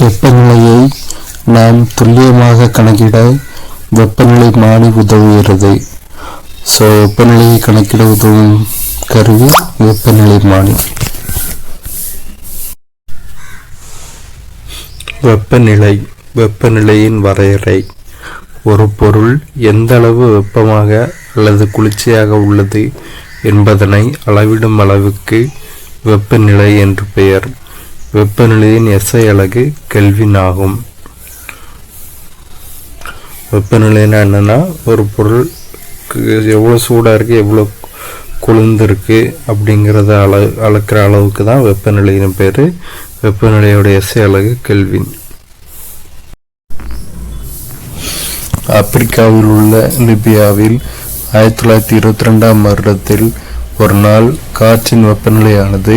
வெப்பநிலையை நாம் துல்லியமாக கணக்கிட வெப்பநிலை மானி உதவுகிறது. வெப்பநிலையை கணக்கிட உதவும் கருவி வெப்பநிலை மானி. வெப்பநிலை, வெப்பநிலையின் வரையறை. ஒரு பொருள் எந்த அளவு வெப்பமாக அல்லது குளிர்ச்சியாக உள்ளது என்பதனை அளவிடும் அளவுக்கு வெப்பநிலை என்று பெயர். வெப்பநிலையின் SI அலகு கெல்வின் ஆகும். வெப்பநிலைன்னா என்னன்னா, ஒரு பொருள் எவ்வளோ சூடாக இருக்குது, எவ்வளோ குளிர்ந்துருக்கு அப்படிங்கிறத அளக்கிற அளவுக்கு தான் வெப்பநிலையின் பேர். வெப்பநிலையோட SI அலகு கெல்வின். ஆப்பிரிக்காவில் உள்ள லிபியாவில் 1922ஆம் வருடத்தில் ஒரு நாள் காற்றின் வெப்பநிலையானது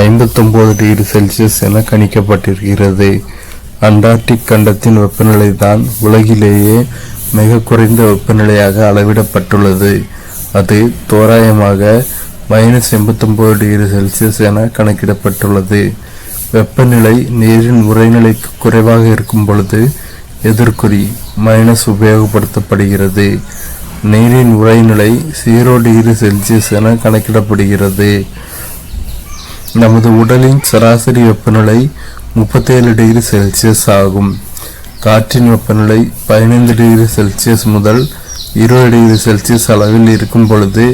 59 டிகிரி செல்சியஸ் என கணிக்கப்பட்டிருக்கிறது. அண்டார்டிக் கண்டத்தின் வெப்பநிலை தான் உலகிலேயே மிக குறைந்த வெப்பநிலையாக அளவிடப்பட்டுள்ளது. அது தோராயமாக -89 டிகிரி செல்சியஸ் என கணக்கிடப்பட்டுள்ளது. வெப்பநிலை நீரின் உறைநிலைக்கு குறைவாக இருக்கும் பொழுது எதிர்குறி மைனஸ் உபயோகப்படுத்தப்படுகிறது. நீரின் உறைநிலை 0 டிகிரி செல்சியஸ் என கணக்கிடப்படுகிறது. நமது உடலின் சராசரி வெப்பநிலை 37 டிகிரி செல்சியஸ் ஆகும். காற்றின் வெப்பநிலை 15 டிகிரி செல்சியஸ் முதல் 20 டிகிரி செல்சியஸ் அளவில் இருக்கும் பொழுது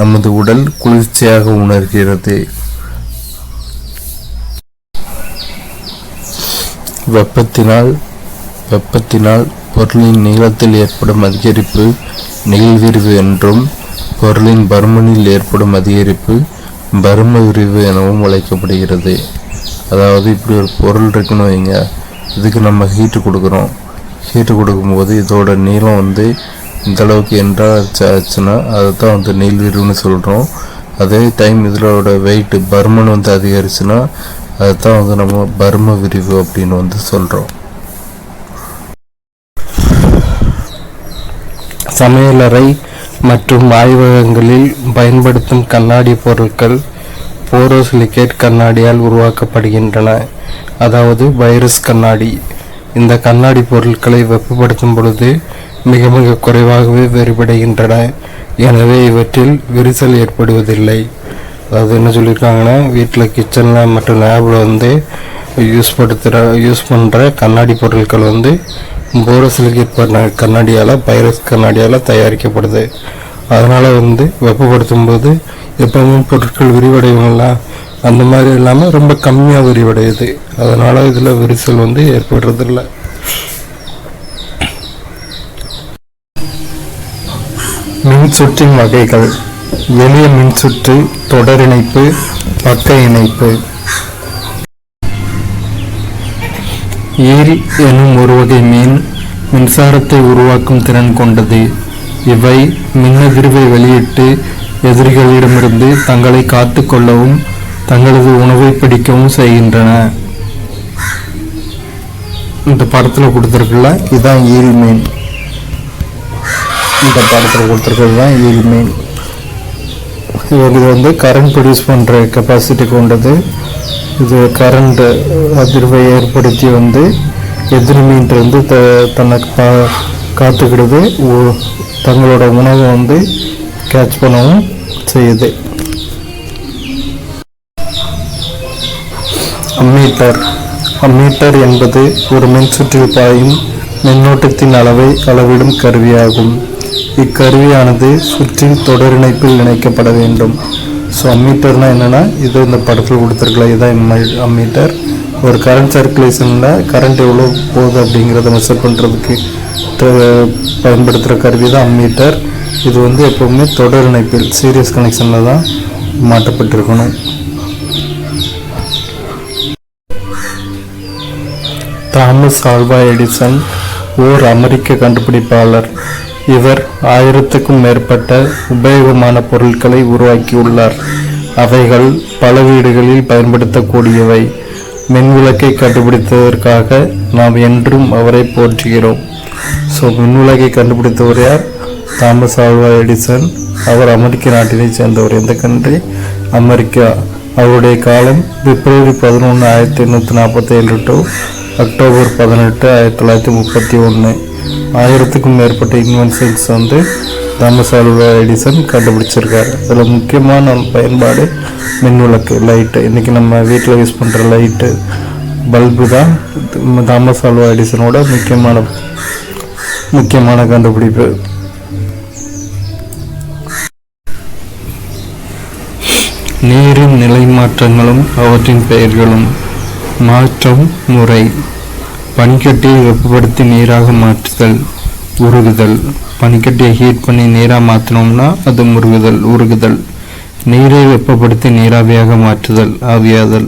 நமது உடல் குளிர்ச்சியாக உணர்கிறது. வெப்பத்தினால் பொருளின் நீளத்தில் ஏற்படும் அதிகரிப்பு நீள்விரிவு என்றும், பொருளின் பருமனில் ஏற்படும் அதிகரிப்பு பரும விரிவு எனவும் அழைக்கப்படுகிறது. அதாவது இப்படி ஒரு பொருள் இருக்குன்னு வைங்க, இதுக்கு நம்ம ஹீட்டு கொடுக்கும்போது இதோட நீளம் இந்த அளவுக்கு ஆச்சுன்னா அதை தான் நீள்விரிவுன்னு சொல்கிறோம். அதே டைம் இதோட வெயிட் பருமன் அதிகரிச்சுன்னா அதை தான் நம்ம பரும விரிவு அப்படின்னு சொல்கிறோம். சமையலறை மற்றும் ஆய்வகங்களில் பயன்படுத்தும் கண்ணாடி பொருட்கள் போரோசிலிகேட் கண்ணாடியால் உருவாக்கப்படுகின்றன, அதாவது வைரஸ் கண்ணாடி. இந்த கண்ணாடி பொருட்களை வெப்பப்படுத்தும் பொழுது மிக மிக குறைவாகவே வேறுபடுகின்றன. எனவே இவற்றில் விரிசல் ஏற்படுவதில்லை. அதாவது என்ன சொல்லியிருக்காங்கன்னா, வீட்டில் கிச்சனில் மற்றும் லேபில் யூஸ் பண்ணுற கண்ணாடி பொருட்கள் போரோசிலிகேட் கண்ணாடியால் வைரஸ் கண்ணாடியால் தயாரிக்கப்படுது. அதனால் வெப்பப்படுத்தும் போது எப்பவுமே பொருட்கள் விரிவடைவுங்களா அந்த மாதிரி இல்லாமல் ரொம்ப கம்மியாக விரிவடையுது. அதனால் இதில் விரிசல் ஏற்படுறதில்லை. மின்சுற்றின் வகைகள். எளிய மின்சுற்று, தொடர் இணைப்பு, பக்க இணைப்பு. ஈல் எனும் ஒரு வகை மீன் மின்சாரத்தை உருவாக்கும் திறன் கொண்டது. இவை மின்னதிர்வை வெளியிட்டு எதிரிகளிடமிருந்து தங்களை காத்து கொள்ளவும் தங்களது உணவை பிடிக்கவும் செய்கின்றன. இந்த படத்தில் கொடுத்துருக்குல்ல, இதுதான் ஈல் மீன். இந்த படத்தில் கொடுத்துருக்கிறது தான் ஈல் மீன். இது கரண்ட் ப்ரொடியூஸ் பண்ணுற கெப்பாசிட்டி கொண்டது. இது கரண்ட் அதிர்வை ஏற்படுத்தி எதிரி மீன்ட்டு தன்னை காத்துக்கிடுது, தங்களோட உணவை கேட்ச் பண்ணவும் செய்யுது. அம்மீட்டர் என்பது ஒரு மின்சுற்றில் பாயும் மின்னோட்டத்தின் அளவை அளவிடும் கருவியாகும். இக்கருவியானது சுற்றில் தொடர் இணைப்பில் இணைக்கப்பட வேண்டும். அம்மீட்டர்னா என்னன்னா, இது இந்த படத்தில் கொடுத்துருக்கலாம், இதுதான் அம்மீட்டர். ஒரு கரண்ட் சர்க்குலேஷனில் கரண்ட் எவ்வளோ போகுது அப்படிங்கிறத மெஷர் பண்ணுறதுக்கு பயன்படுத்துகிற கருவி தான் அம்மீட்டர். இது எப்போவுமே தொடர் இணைப்பில் சீரியஸ் கனெக்ஷனில் தான் மாட்டப்பட்டிருக்கணும். தாமஸ் ஆல்வா எடிசன் ஓர் அமெரிக்க கண்டுபிடிப்பாளர். இவர் 1000க்கும் மேற்பட்ட உபயோகமான பொருட்களை உருவாக்கியுள்ளார். அவைகள் பல வீடுகளில் பயன்படுத்தக்கூடியவை. மின்விளக்கை கண்டுபிடித்ததற்காக நாம் என்றும் அவரை போற்றுகிறோம். மின்விளக்கை கண்டுபிடித்தவர் யார்? Thomas Alva Edison. அவர் அமெரிக்க நாட்டினை சேர்ந்தவர். எந்த கண்ட்ரி? அமெரிக்கா. அவருடைய காலம் பிப்ரவரி 11, 1847 to அக்டோபர் 18, 1931. 1000க்கும் மேற்பட்ட இன்வென்ஷன்ஸ் வந்து தாமஸ் ஆல்வா எடிசன் கண்டுபிடிச்சிருக்காரு. அதில் முக்கியமான பயன்பாடு மின்விளக்கு, லைட்டு. இன்றைக்கி நம்ம வீட்டில் யூஸ் பண்ணுற லைட்டு, பல்பு தான் தாமஸ் ஆல்வா எடிசனோட முக்கியமான கண்டுபிடிப்பு. நீரின் நிலை மாற்றங்களும் அவற்றின் பெயர்களும். மாற்றம் முறை. பனிக்கட்டியை வெப்பப்படுத்தி நீராக மாற்றுதல், உருகுதல். பனிக்கட்டியை ஹீட் பண்ணி நீராக மாற்றினோம்னா அது உருகுதல். நீரை வெப்பப்படுத்தி நீராவியாக மாற்றுதல், ஆவியாதல்.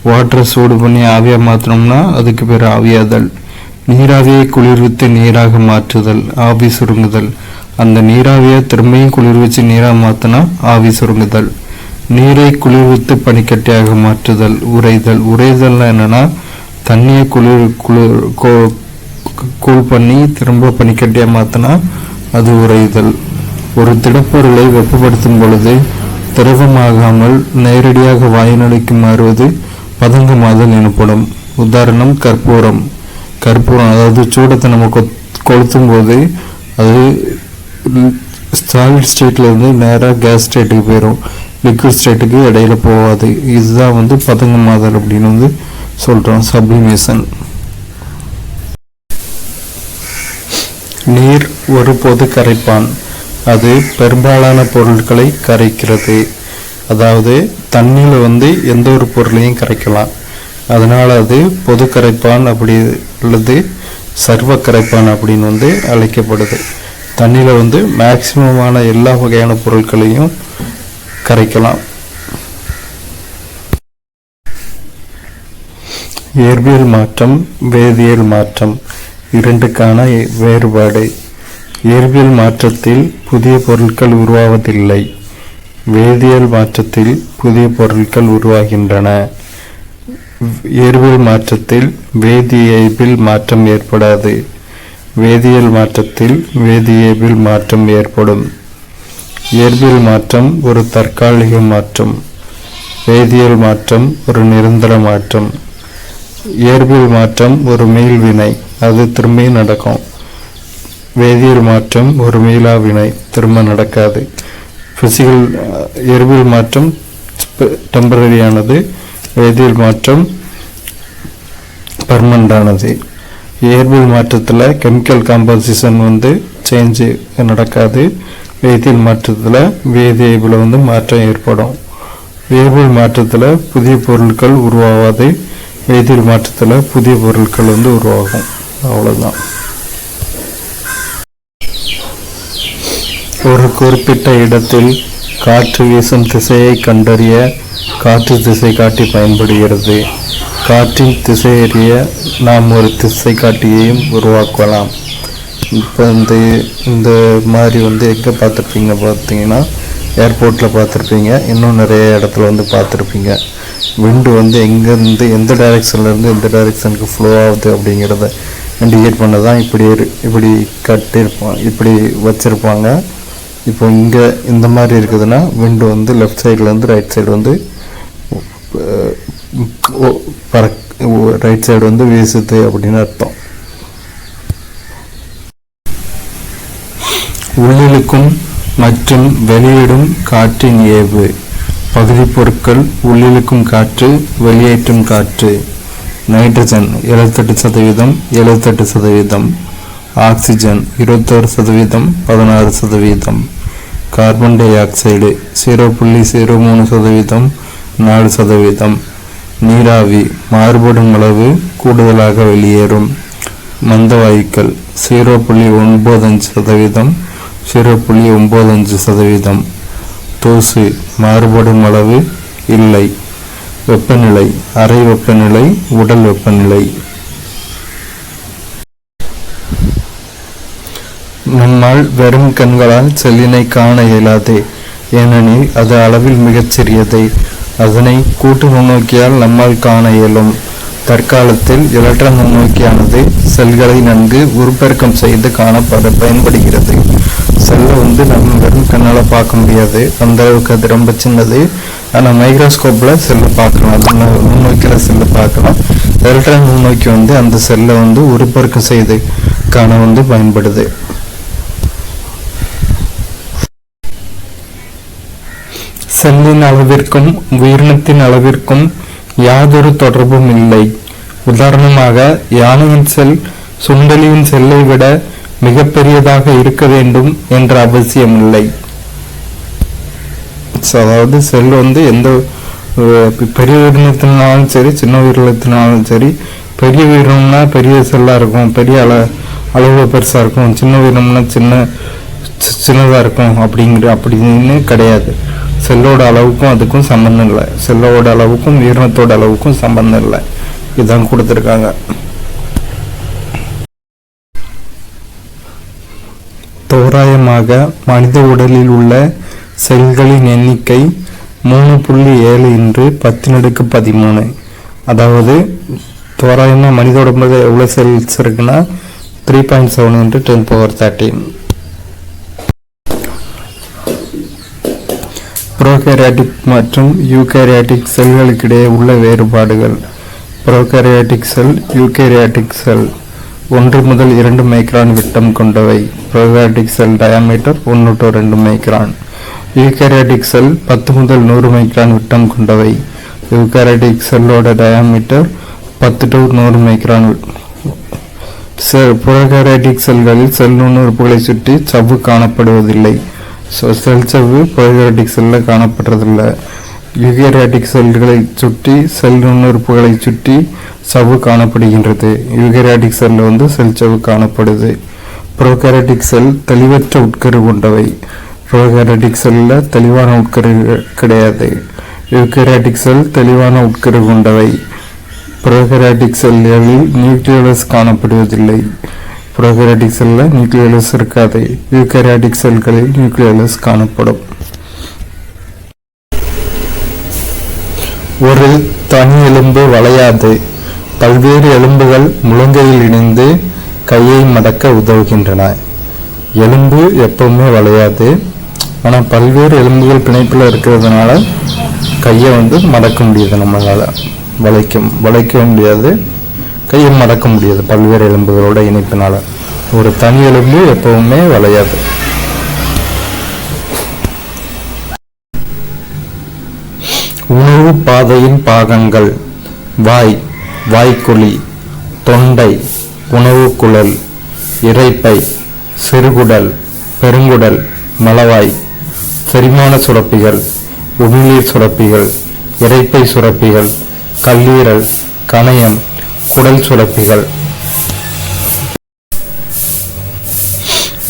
வாட்டரை சூடு பண்ணி ஆவியாக மாற்றினோம்னா அதுக்கு பேர் ஆவியாதல். நீராவியை குளிர்வித்து நீராக மாற்றுதல், ஆவி சுருங்குதல். அந்த நீராவியை திரும்பியும் குளிர்விச்சு நீராக மாற்றினா ஆவி சுருங்குதல். நீரை குளிர்வித்து பனிக்கட்டியாக மாற்றுதல், உறைதல். உறைதல் என்னன்னா தண்ணியை கூல் பண்ணி திரும்ப பனிக்கட்டியாக மாற்றினா அது உறைதல். ஒரு திடப்பொருளை வெப்பப்படுத்தும் பொழுது திரவமாகாமல் நேரடியாக வாயுநிலைக்கு மாறுவது பதங்கமாதல் எனப்படும். உதாரணம் கற்பூரம். அதாவது சூடத்தை நம்ம கொளுத்தும் போது அது சாலிட் ஸ்டேட்ல இருந்து நேராக கேஸ் ஸ்டேட்டுக்கு போயிடும், லிக்விட் ஸ்டேட்டுக்கு இடையில போகாது. இதுதான் வந்து பதங்கமாதல் அப்படின்னு சொல்றோம், சப்ளிமேஷன். நீர் ஒரு பொது கரைப்பான். அது பெரும்பாலான பொருட்களை கரைக்கிறது. அதாவது தண்ணியில் எந்த ஒரு பொருளையும் கரைக்கலாம். அதனால் அது பொது கரைப்பான் அப்படி அல்லது சர்வ கரைப்பான் அப்படின்னு அழைக்கப்படுது. தண்ணியில் மேக்சிமமான எல்லா வகையான பொருட்களையும் கரைக்கலாம். இயற்பியல் மாற்றம், வேதியியல் மாற்றம், இரண்டுக்கான வேறுபாடு. இயற்பியல் மாற்றத்தில் புதிய பொருட்கள் உருவாவதில்லை. வேதியியல் மாற்றத்தில் புதிய பொருட்கள் உருவாகின்றன. இயற்பியல் மாற்றத்தில் வேதியியல் மாற்றம் ஏற்படாது. வேதியியல் மாற்றத்தில் வேதியியல் மாற்றம் ஏற்படும். இயற்பியல் மாற்றம் ஒரு தற்காலிக மாற்றம். வேதியியல் மாற்றம் ஒரு நிரந்தர மாற்றம். இயற்பியல் மாற்றம் ஒரு மீள்வினை, அது திரும்பி நடக்கும். வேதியியல் மாற்றம் ஒரு மீளா வினை, திரும்ப நடக்காது. இயற்பியல் மாற்றம் டெம்பரரியானது, வேதியியல் மாற்றம் பர்மனண்டானது. இயற்பியல் மாற்றத்தில் கெமிக்கல் காம்போசிஷன் சேஞ்சு நடக்காது. வேதியியல் மாற்றத்தில் வேதியியல் மாற்றம் ஏற்படும். இயற்பியல் மாற்றத்தில் புதிய பொருட்கள் உருவாகாது. வேதியியல் மாற்றத்தில் புதிய பொருட்கள் உருவாகும். அவ்வளோதான். ஒரு குறிப்பிட்ட இடத்தில் காற்று வீசும் திசையை கண்டறிய காற்று திசை காட்டி பயன்படுகிறது. காற்றின் திசையறிய நாம் ஒரு திசை காட்டியையும் உருவாக்கலாம். இப்போ இந்த மாதிரி எங்கே பார்த்தீங்கன்னா ஏர்போர்ட்டில் பார்த்துருப்பீங்க, இன்னும் நிறைய இடத்துல பார்த்துருப்பீங்க. விண்டு எங்கேருந்து எந்த டைரெக்ஷன்லேருந்து எந்த டைரெக்ஷனுக்கு ஃப்ளோ ஆகுது அப்படிங்கிறத இண்டிகேட் பண்ண தான் இப்படி கட்டியிருப்பாங்க, இப்படி வச்சுருப்பாங்க. இப்போ இங்கே இந்த மாதிரி இருக்குதுன்னா விண்டு லெஃப்ட் சைட்லேருந்து ரைட் சைடு ரைட் சைடு வீசுது அப்படின்னு அர்த்தம். உள்ளிழுக்கும் மற்றும் வெளியிடும் காற்றின் ஏவு. பகுதி பொருட்கள்: உள்ளிழுக்கும் காற்று, வெளியேற்றும் காற்று. Nitrogen 78%, 78%. Oxygen 21%, 16%. Carbon di oxide 0.03%, 4%. நீராவி மாறுபடும் அளவு கூடுதலாக வெளியேறும். மந்த வாயுக்கள் 0.95%, 0.95%. தூசு மாறுபடும் அளவு இல்லை. வெப்பநிலை அறை வெப்பநிலை, உடல் வெப்பநிலை. நம்மால் வெறும் கண்களால் செல்லினை காண இயலாது, ஏனெனில் அது அளவில் மிகச் சிறியது. அதனை கூட்டு நுண்ணோக்கியால் நம்மால் காண இயலும். தற்காலத்தில் எலக்ட்ரான் நுண்ணோக்கியானது செல்களை நன்கு உருப்பெருக்கம் செய்து பயன்படுகிறது. செல்லை நம்ம வெறும் கண்ணால் பார்க்க முடியாது, அந்த அளவுக்கு அது ரொம்ப சின்னது. ஆனால் மைக்ரோஸ்கோப்பில் செல்லை பார்க்கலாம், நுண்ணோக்கியில் செல்லை பார்க்கலாம். எலக்ட்ரான் நுண்ணோக்கி அந்த செல்லை உருப்பெருக்கம் செய்து காண பயன்படுது. செல்லின் அளவிற்கும் உயிரினத்தின் அளவிற்கும் யாதொரு தொடர்பும் இல்லை. உதாரணமாக, யானையின் செல் சுண்டலியின் செல்லை விட மிகப்பெரியதாக இருக்க வேண்டும் என்ற அவசியம் இல்லை. அதாவது செல் எந்த பெரிய உயிரினத்தினாலும் சரி, சின்ன உயிரினத்தினாலும் சரி, பெரிய உயிரினம்னா பெரிய செல்லா இருக்கும், பெரிய அளவு பெருசா இருக்கும், சின்ன உயிரினம்னா சின்னதா இருக்கும் அப்படின்னு கிடையாது. செல்லோட அளவுக்கும் அதுக்கும் சம்பந்தம் இல்லை. செல்லோட அளவுக்கும் உயிரினத்தோட அளவுக்கும் சம்பந்தம் இல்லை. இதான் கொடுத்துருக்காங்க. தோராயமாக மனித உடலில் உள்ள செல்களின் எண்ணிக்கை 3.7 × 10⁻13. அதாவது தோராயமாக மனித உடம்புல எவ்வளோ செல்ஸ் இருக்குன்னா 3.7 × 10⁻13. ப்ரோகாரியாட்டிக் மற்றும் யூகாரியாட்டிக் செல்களுக்கிடையே உள்ள வேறுபாடுகள். ப்ரோகாரியாட்டிக் செல், யூகாரியாட்டிக் செல் 1 முதல் 2 மைக்ரான் விட்டம் கொண்டவை. Prokaryotic cell diameter 1 to 2 micron. Eukaryotic cell 10 முதல் 100 மைக்ரான் விட்டம் கொண்டவை. யூகாரியாட்டிக் செல்லோட டயாமீட்டர் 10 to 100 மைக்ரான். ப்ரோகாரியாட்டிக் செல்களில் செல் நுண்ணுறுப்புகளை சுற்றி சவ்வு காணப்படுவதில்லை. செல் சவ்வு ப்ரோகாரியாட்டிக் செல்லில் காணப்படுறதில்லை. யூகாரியாட்டிக் செல்களை சுற்றி செல் நுண்ணுறுப்புகளை சுற்றி சவ்வு காணப்படுகின்றது. யூகாரியாட்டிக் செல்ல செல் சவ்வு காணப்படுது. ப்ரோகாரியாட்டிக் செல் தெளிவற்ற உட்கரு கொண்டவை. ப்ரோகாரியாட்டிக் செல்லில் தெளிவான உட்கரு கிடையாது. யூகாரியாட்டிக் செல் தெளிவான உட்கரு கொண்டவை. ப்ரோகாரியாட்டிக் செல்களில் நியூக்ளியோலஸ் காணப்படுவதில்லை. ப்ரோகாரியாட்டிக் செல்லில் நியூக்ளியோலஸ் இருக்காது. யூகாரியாட்டிக் செல்களில் நியூக்ளியோலஸ் காணப்படும். ஒரு தனி எலும்பு வளையாது. பல்வேறு எலும்புகள் முழங்கையில் இணைந்து கையை மடக்க உதவுகின்றன. எலும்பு எப்பவுமே வளையாது. ஆனால் பல்வேறு எலும்புகள் பிணைப்பில் இருக்கிறதுனால கையை மடக்க முடியுது. நம்மளால வளைக்க முடியாது, கையை மடக்க முடியாது பல்வேறு எலும்புகளோட இணைப்பினால. ஒரு தனி எலும்பு எப்பவுமே வளையாது. உணவு பாதையின் பாகங்கள்: வாய், வாய்க்குழி, தொண்டை, உணவு குழல், இரைப்பை, சிறுகுடல், பெருங்குடல், மலவாய். செரிமான சுரப்பிகள்: உமிழ்நீர் சுரப்பிகள், இரைப்பை சுரப்பிகள், கல்லீரல், கணையம், குடல் சுரப்பிகள்.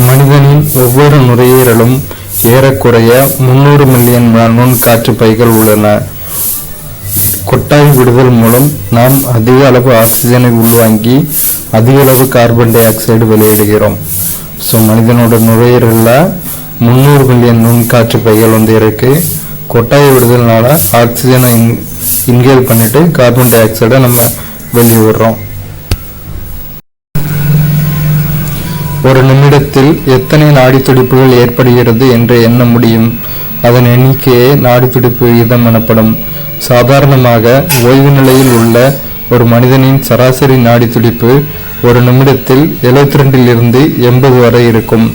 மனிதனின் ஒவ்வொரு நுரையீரலும் ஏறக்குறைய 300 மில்லியன் நுண்காற்று பைகள் உள்ளன. கொட்டாய் விடுதல் மூலம் நாம் அதிக அளவு ஆக்சிஜனை உள்வாங்கி அதிக அளவு கார்பன் டை ஆக்சைடு வெளியிடுகிறோம். மனிதனோட நுரையீரலில் 300 மில்லியன் நுண்காற்று பைகள் இருக்கு. கொட்டாய் விடுதல்னால ஆக்சிஜனை இன்ஹேல் பண்ணிட்டு கார்பன் டை ஆக்சைடை நம்ம வெளியே விடுறோம். ஒரு நிமிடத்தில் எத்தனை நாடி துடிப்புகள் ஏற்படுகிறது என்று எண்ண முடியும். அதன் எண்ணிக்கையே நாடி துடிப்பு விகிதம் எனப்படும். சாதாரணமாக ஓய்வு நிலையில் உள்ள ஒரு மனிதனின் சராசரி நாடி துடிப்பு ஒரு நிமிடத்தில் 72 to 80 வரை இருக்கும்.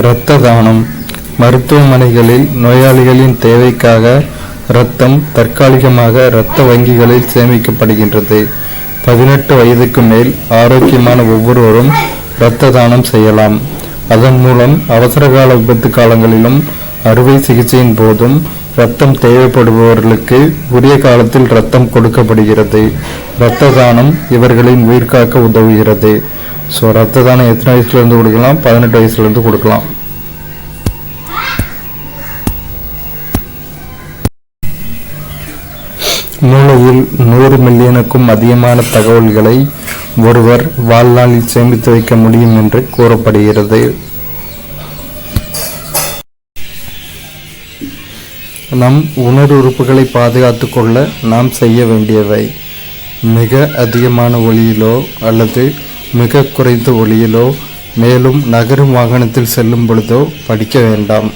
இரத்த தானம். மருத்துவமனைகளில் நோயாளிகளின் தேவைக்காக இரத்தம் தற்காலிகமாக இரத்த வங்கிகளில் சேமிக்கப்படுகின்றது. 18 வயதுக்கு மேல் ஆரோக்கியமான ஒவ்வொருவரும் இரத்த தானம் செய்யலாம். அதன் மூலம் அவசரகால விபத்து காலங்களிலும் அறுவை சிகிச்சையின் போதும் இரத்தம் தேவைப்படுபவர்களுக்கு உரிய காலத்தில் இரத்தம் கொடுக்கப்படுகிறது. இரத்த தானம் இவர்களின் உயிர் காக்க உதவுகிறது. இரத்த தானம் எத்தனை வயசுலேருந்து கொடுக்கலாம்? 18 வயசுலேருந்து கொடுக்கலாம். மூளையில் 100 மில்லியனுக்கும் அதிகமான தகவல்களை ஒருவர் வாழ்நாளில் சேமித்து வைக்க முடியும் என்று கூறப்படுகிறது. நம் உணர்வுறுப்புகளை பாதுகாத்துக் கொள்ள நாம் செய்ய வேண்டியவை: மிக அதிகமான ஒளியிலோ அல்லது மிக குறைந்த ஒளியிலோ, மேலும் நகரும் வாகனத்தில் செல்லும் பொழுதோ படிக்க வேண்டாம்.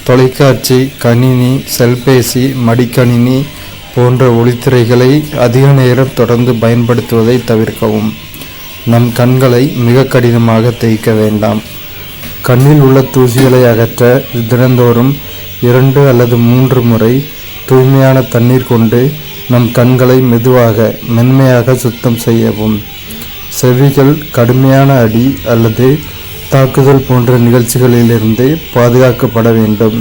தொலைக்காட்சி, கணினி, செல்பேசி, மடிக்கணினி போன்ற ஒளித்திரைகளை அதிக நேரம் தொடர்ந்து பயன்படுத்துவதை தவிர்க்கவும். நம் கண்களை மிக கடினமாக தேய்க்க வேண்டாம். கண்ணில் உள்ள தூசிகளை அகற்ற தினந்தோறும் 2 அல்லது 3 முறை தூய்மையான தண்ணீர் கொண்டு நம் கண்களை மென்மையாக சுத்தம் செய்யவும். செவிகள் கடுமையான அடி அல்லது தாக்குதல் போன்ற நிகழ்ச்சிகளிலிருந்து பாதுகாக்கப்பட வேண்டும்.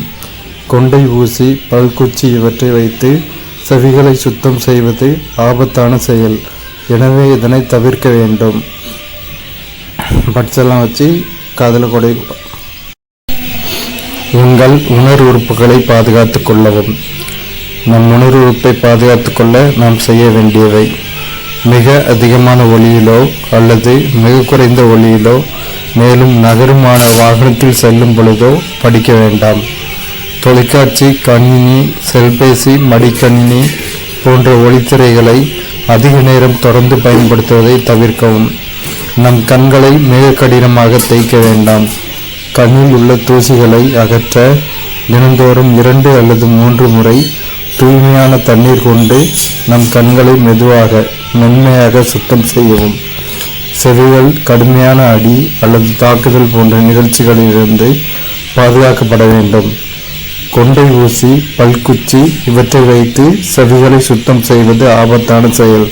கொண்டை ஊசி, பல்குச்சி இவற்றை வைத்து செவிகளை சுத்தம் செய்வது ஆபத்தான செயல். எனவே இதனை தவிர்க்க வேண்டும். பட்ஸெல்லாம் வச்சு காதில் கொடை. உங்கள் உணர்வு உறுப்புகளை பாதுகாத்துக் கொள்ளவும். நம் உணர்வு உறுப்பை பாதுகாத்துக் கொள்ள நாம் செய்ய வேண்டியவை: மிக அதிகமான ஒளியிலோ அல்லது மிக குறைந்த ஒளியிலோ, மேலும் நகருமான வாகனத்தில் செல்லும் பொழுதோ படிக்க வேண்டாம். தொலைக்காட்சி, கணினி, செல்பேசி, மடிக்கணினி போன்ற ஒளித்திரைகளை அதிக நேரம் தொடர்ந்து பயன்படுத்துவதை தவிர்க்கவும். நம் கண்களை மிக கடினமாக தேய்க்க வேண்டாம். கண்ணில் உள்ள தூசிகளை அகற்ற தினந்தோறும் 2 அல்லது 3 முறை தூய்மையான தண்ணீர் கொண்டு நம் கண்களை மென்மையாக சுத்தம் செய்யவும். செவிகள் கடுமையான அடி அல்லது தாக்குதல் போன்ற நிகழ்ச்சிகளிலிருந்து பாதுகாக்கப்பட வேண்டும். கொண்டை ஊசி, பல்குச்சி இவற்றை வைத்து செவிகளை சுத்தம் செய்வது ஆபத்தான செயல்.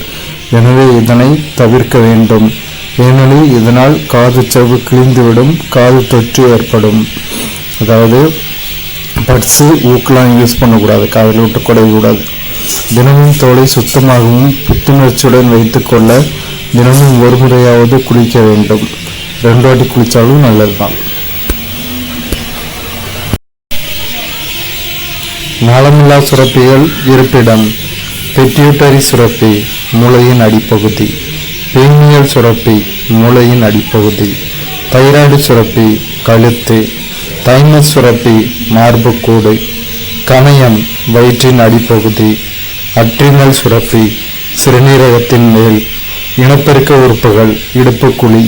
எனவே இதனை தவிர்க்க வேண்டும். ஏனெனில் இதனால் காது செவு கிழிந்துவிடும், காது தொற்று ஏற்படும். அதாவது பட்ஸு, ஊக்கெலாம் யூஸ் பண்ணக்கூடாது, காதில் விட்டு குடையக்கூடாது. தினமும் தோலை சுத்தமாகவும் புத்துணர்ச்சியுடன் வைத்துக்கொள்ள தினமும் 1 முறையாவது குளிக்க வேண்டும். 2 வாட்டி குளித்தாலும் நல்லதுதான். நாளமில்லா சுரப்பிகள் இருப்பிடம்: பிட்யூட்டரி சுரப்பி, மூளையின் அடிப்பகுதி; பீனியல் சுரப்பி, மூளையின் அடிப்பகுதி; தைராய்டு சுரப்பி, கழுத்து; தைமஸ் சுரப்பி, மார்புக்கூடு; கணையம், வயிற்றின் அடிப்பகுதி; அட்ரினல் சுரப்பி, சிறுநீரகத்தின் மேல்; இனப்பெருக்க உறுப்புகள், இடுப்புக்குழி.